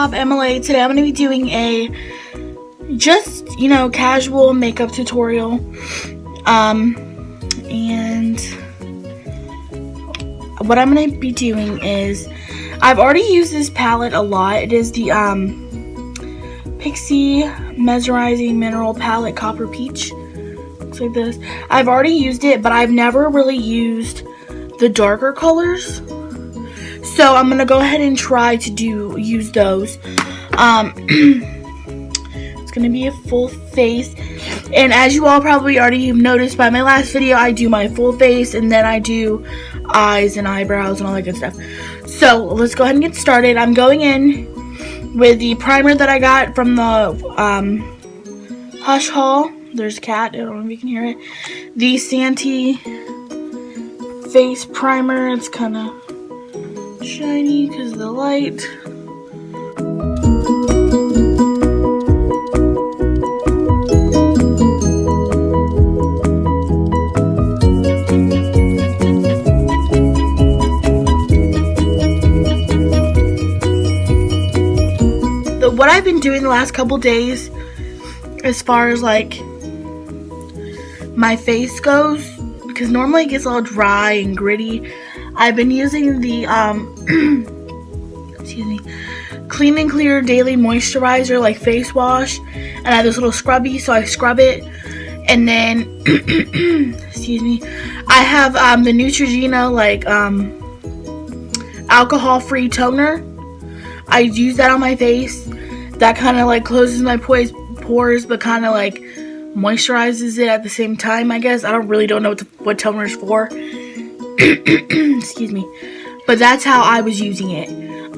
off, MLA. Today I'm going to be doing a just, casual makeup tutorial. And what I'm going to be doing is, I've already used this palette a lot. It is the Pixi Mesmerizing Mineral Palette Copper Peach. Looks like this. I've already used it, but I've never really used the darker colors. So I'm gonna go ahead and try to use those. It's gonna be a full face, and as you all probably already noticed by my last video, I do my full face and then I do eyes and eyebrows and all that good stuff. So let's go ahead and get started. I'm going in with the primer that I got from the Hush haul. There's a cat, I don't know if you can hear it. The Santee face primer. It's kind of shiny because of the light. What I've been doing the last couple days, as far as like my face goes, because normally it gets all dry and gritty, I've been using the excuse me, Clean and Clear Daily Moisturizer, like face wash, and I have this little scrubby, so I scrub it, and then excuse me, I have the Neutrogena like alcohol-free toner. I use that on my face. That kind of like closes my pores, but kind of like moisturizes it at the same time, I guess. I don't know what toner is for. Excuse me. But that's how I was using it.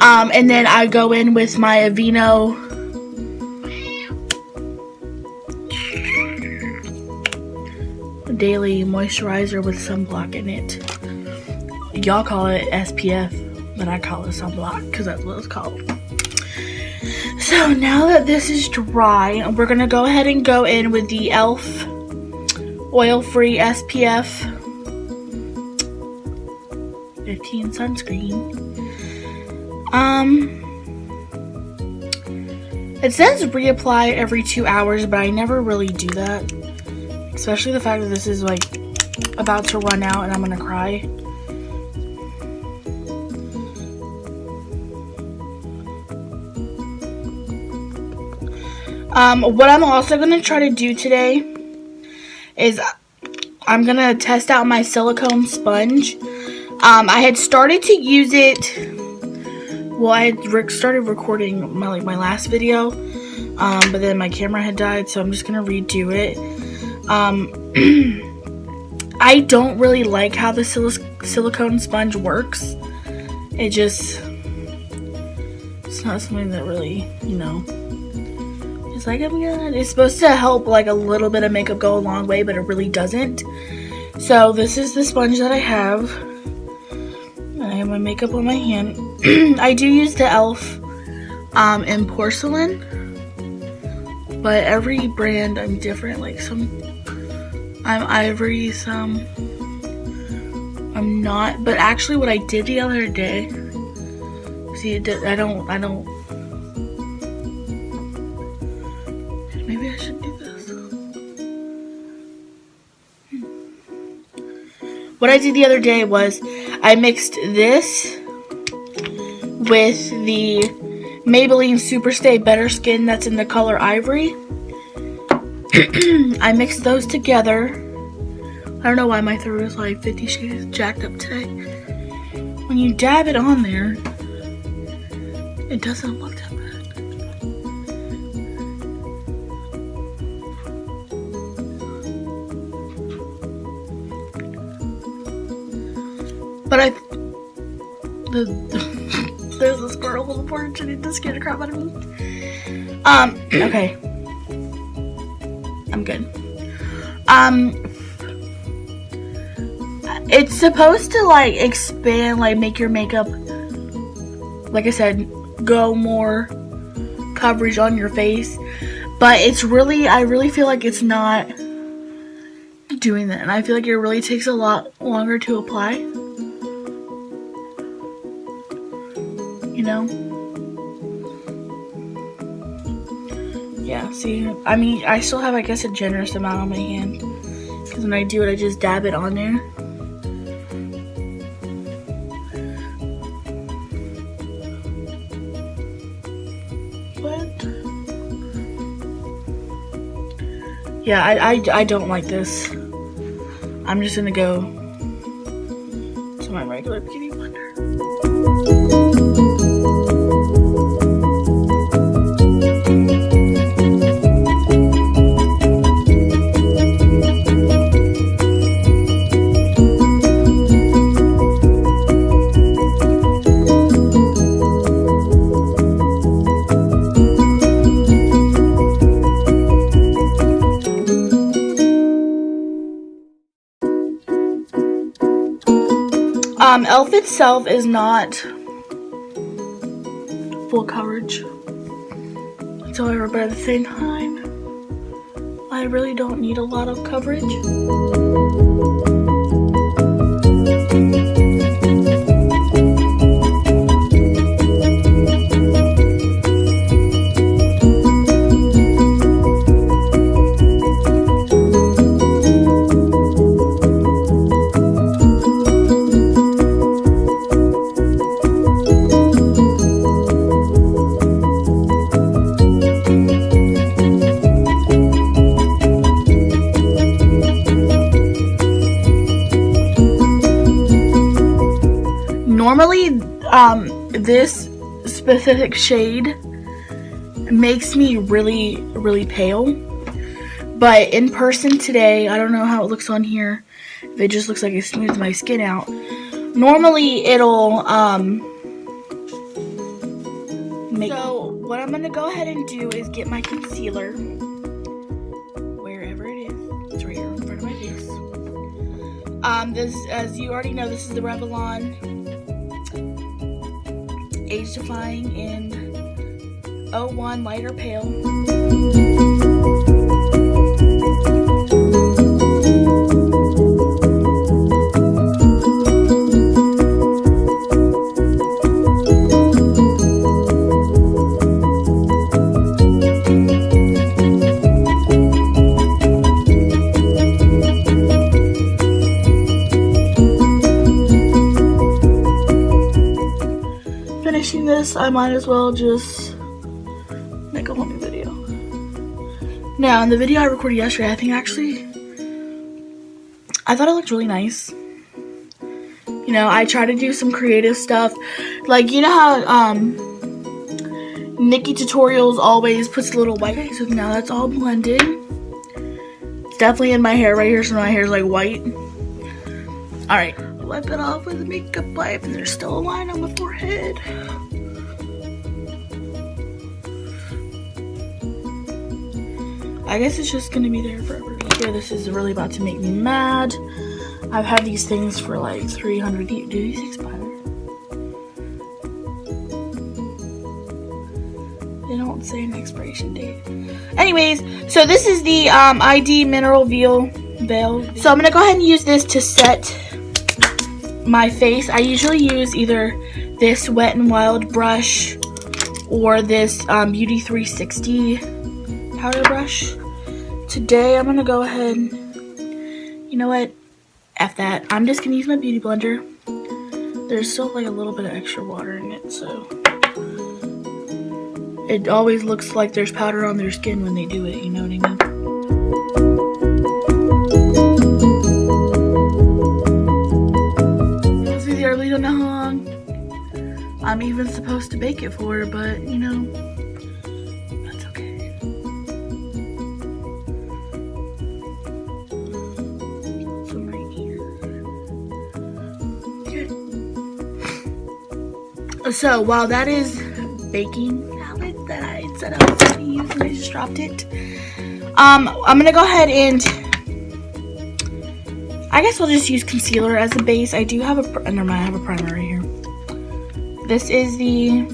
And then I go in with my Aveeno daily moisturizer with sunblock in it. Y'all call it SPF, but I call it sunblock because that's what it's called. So now that this is dry, we're going to go ahead and go in with the e.l.f. oil-free SPF 15 sunscreen. It says reapply every 2 hours, but I never really do that. Especially the fact that this is like about to run out and I'm going to cry. What I'm also going to try to do today is I'm going to test out my silicone sponge. I had started to use it, well, I had started recording my last video, but then my camera had died, so I'm just going to redo it. I don't really like how the silicone sponge works. It's not something that really, like it's supposed to help like a little bit of makeup go a long way, but it really doesn't. So this is the sponge that I have. I have my makeup on my hand. I do use the e.l.f. In porcelain, but every brand I'm different. Like some I'm ivory, some I'm not. But actually what I did the other day, see, I don't maybe I should do this. What I did the other day was I mixed this with the Maybelline Superstay Better Skin that's in the color Ivory. I mixed those together. I don't know why my throat is like 50 shades jacked up today. When you dab it on there, it doesn't look that bad. But there's a squirrel on the porch and it just scared the crap out of me. Okay. I'm good. It's supposed to like expand, like make your makeup, like I said, go more coverage on your face. But I really feel like it's not doing that. And I feel like it really takes a lot longer to apply. You know? See, I mean, I still have, I guess, a generous amount on my hand. Because when I do it, I just dab it on there. What? Yeah, I don't like this. I'm just gonna go to my regular beauty blender. e.l.f. itself is not full coverage. However, but at the same time, I really don't need a lot of coverage. Normally, this specific shade makes me really, really pale. But in person today, I don't know how it looks on here. If it just looks like it smooths my skin out. Normally, it'll make. So, what I'm gonna go ahead and do is get my concealer. Wherever it is. It's right here in front of my face. This, as you already know, this is the Revlon Age Defying in 01 Lighter Pale. Finishing this, I might as well just make a whole new video. Now, in the video I recorded yesterday, I thought it looked really nice. You know, I try to do some creative stuff. Like, you know how Nikki Tutorials always puts a little white. So now that's all blended. It's definitely in my hair right here, so my hair is like white. Alright, wipe it off with a makeup wipe, and there's still a line on my forehead. I guess it's just gonna be there forever. Here, this is really about to make me mad. I've had these things for like 300 years. Do these expire? They don't say an expiration date. Anyways, so this is the ID Mineral Veil. So I'm gonna go ahead and use this to set my face. I usually use either this Wet n Wild brush or this Beauty 360 powder brush. Today I'm gonna go ahead, you know what, F that. I'm just gonna use my beauty blender. There's still like a little bit of extra water in it, so it always looks like there's powder on their skin when they do it, you know what I mean? I really don't know how long I'm even supposed to bake it for, but you know, that's okay. Some right here. Okay. So while that is baking palette that I said I was going to use and I just dropped it, I'm gonna go ahead and I guess I'll just use concealer as a base. I do have I have a primer right here. This is the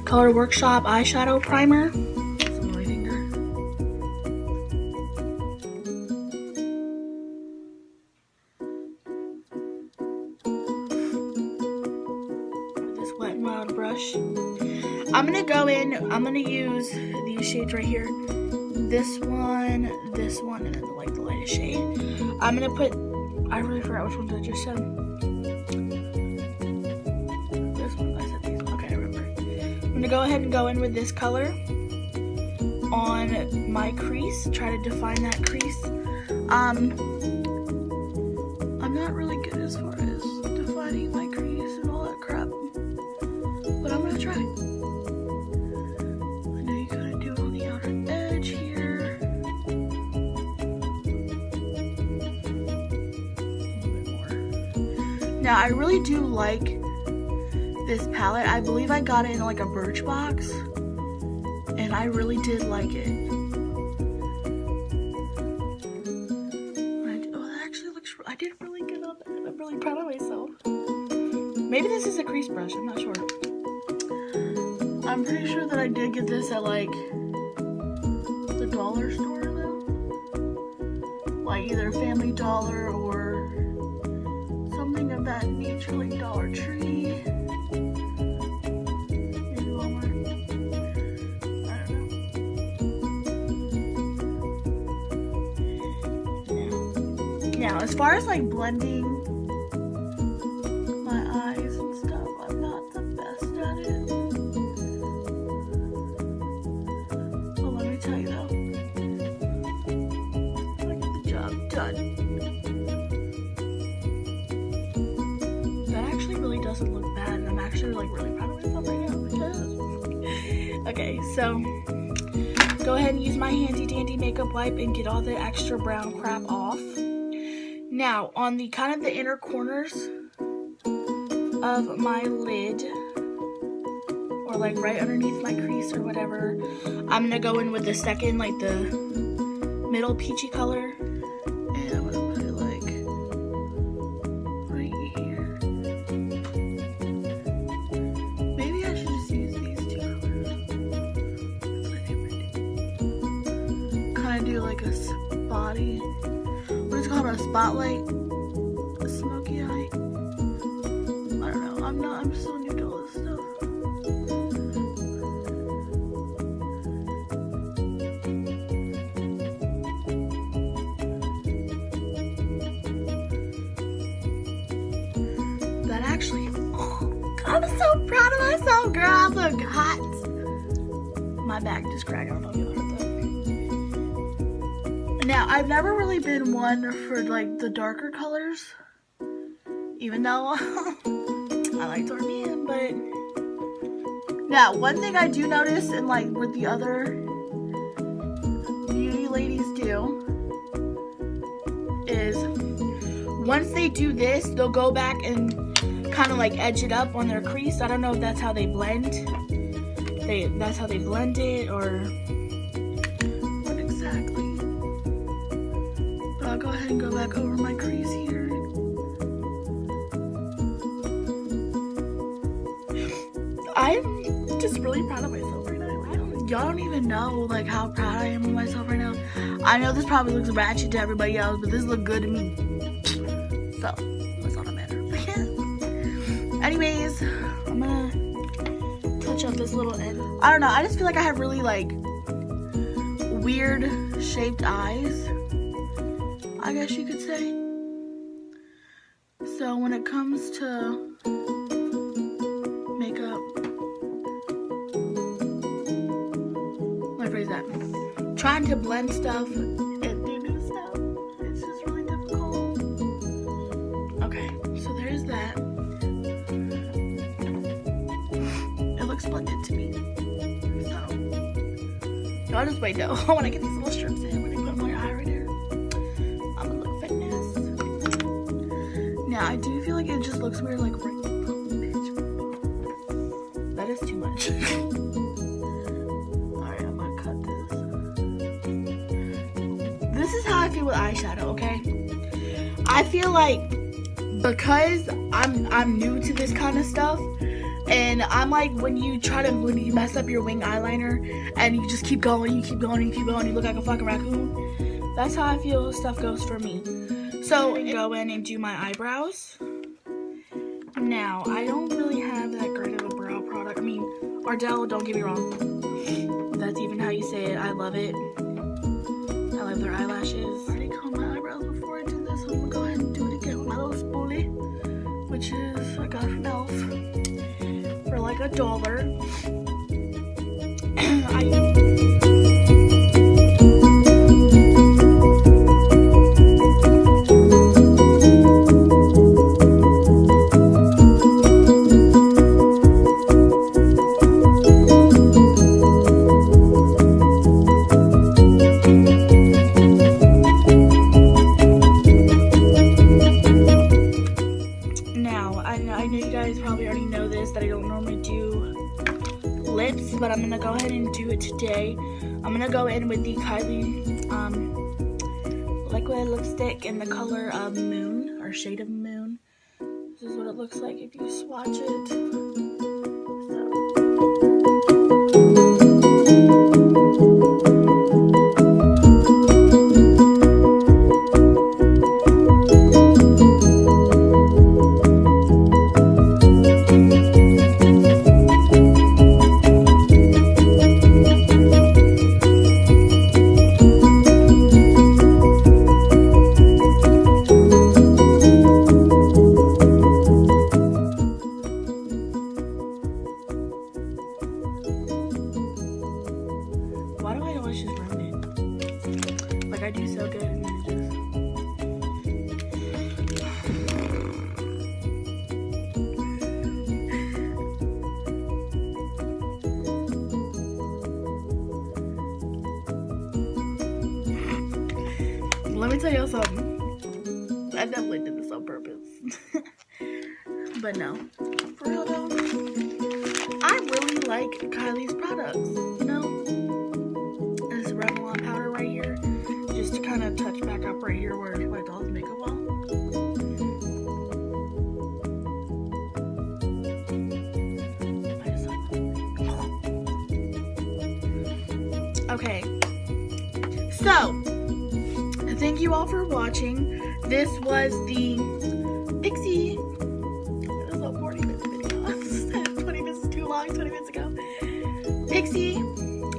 Color Workshop eyeshadow primer. Some on my finger. This Wet n Wild brush. brush. I'm gonna go in, I'm gonna use these shades right here. This one, and then the lightest shade. I'm gonna put, I really forgot which ones I just said. This one, I said these. Okay, I remember. I'm gonna go ahead and go in with this color on my crease, try to define that crease. I'm not really good as far as defining my crease and all that crap, but I'm gonna try. I know you gotta do it on the outer edge here. A little bit more. Now I really do like this palette. I believe I got it in like a Birchbox, and I really did like it. I did really good on that. I'm really proud of myself. Maybe this is a crease brush, I'm not sure. I'm pretty sure that I did get this at like the dollar store though. Like either Family Dollar or something of that nature, like Dollar Tree. Maybe Walmart. I don't know. Now, as far as like blending my eyes and stuff, I'm not the best at it. Well, let me tell you though, I get the job done. That actually really doesn't look bad, and I'm actually like really proud of myself right now. Okay, so go ahead and use my handy dandy makeup wipe and get all the extra brown crap off. Now, on the kind of the inner corners of my lid, or like right underneath my crease or whatever, I'm gonna go in with the second, like the middle peachy color, and I'm gonna put it like right here. Maybe I should just use these two colors. That's what I think I do. Kind of do like a spotty. What is it called? A spotlight? A smoky eye? I don't know. I'm so new to all this stuff. That actually, I'm so proud of myself, girl. I look hot. My back just cracked. I don't know if you heard that. Now, I've never really been one for like the darker colors, even though I like to in, but now one thing I do notice, and like what the other beauty ladies do, is once they do this, they'll go back and kind of like edge it up on their crease. I don't know if that's how they blend. That's how they blend it, or what exactly. But I'll go ahead and go back over my crease here. I'm just really proud of myself right now. Y'all don't even know like how proud I am of myself right now. I know this probably looks ratchet to everybody else, but this look good to me. So that's all that matters. Anyways, I'm gonna touch up this little end. I don't know, I just feel like I have really like weird shaped eyes, I guess you could say. So when it comes to makeup, let me phrase that, trying to blend stuff and do new stuff, it's just really difficult. Okay, so there's that. It looks splendid to me. So I'll just wait though. When I get these little strips in, when I put my eye right here, I'm gonna look fitness. Now I do feel like it just looks weird, like right. That is too much. Alright, I'm gonna cut this. This is how I feel with eyeshadow, okay? I feel like because I'm new to this kind of stuff, and I'm like when you mess up your wing eyeliner and you just keep going, you look like a fucking raccoon. That's how I feel stuff goes for me. So go in and do my eyebrows. Now, I don't really have that great of a brow product. I mean, Ardell, don't get me wrong. That's even how you say it. I love it. I love their eyelashes. I already combed my eyebrows before I did this, so I'm gonna go ahead and do it again with my little spoolie, which is I got from Elf for like $1. I know you guys probably already know this, that I don't normally do lips, but I'm going to go ahead and do it today. I'm going to go in with the Kylie liquid lipstick in the color of Moon, or shade of Moon. This is what it looks like if you swatch it. Why do I always just ruin it? Like I do so good and then it just... Let me tell you something. I definitely did this on purpose. But no. For real though, I really like Kylie's products, you know? Revlon powder right here, just to kind of touch back up right here where my doll's makeup on. Okay, so thank you all for watching. This was the Pixi. It was a 40-minute video. 20 minutes is too long. 20 minutes ago. Pixi.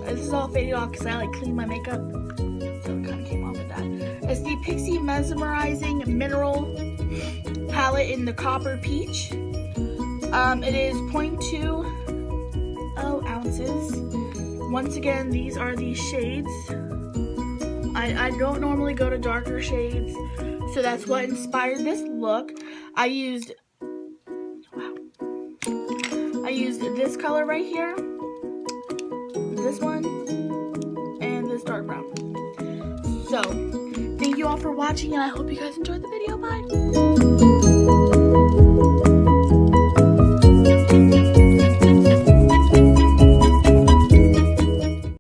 This is all faded off because I like cleaned my makeup, so it kind of came off with that. It's the Pixi Mesmerizing Mineral Palette in the Copper Peach. It is 0.20 ounces. Once again, these are the shades. I don't normally go to darker shades, so that's what inspired this look. I used this color right here, this one, and this dark brown. So, thank you all for watching, and I hope you guys enjoyed the video. Bye!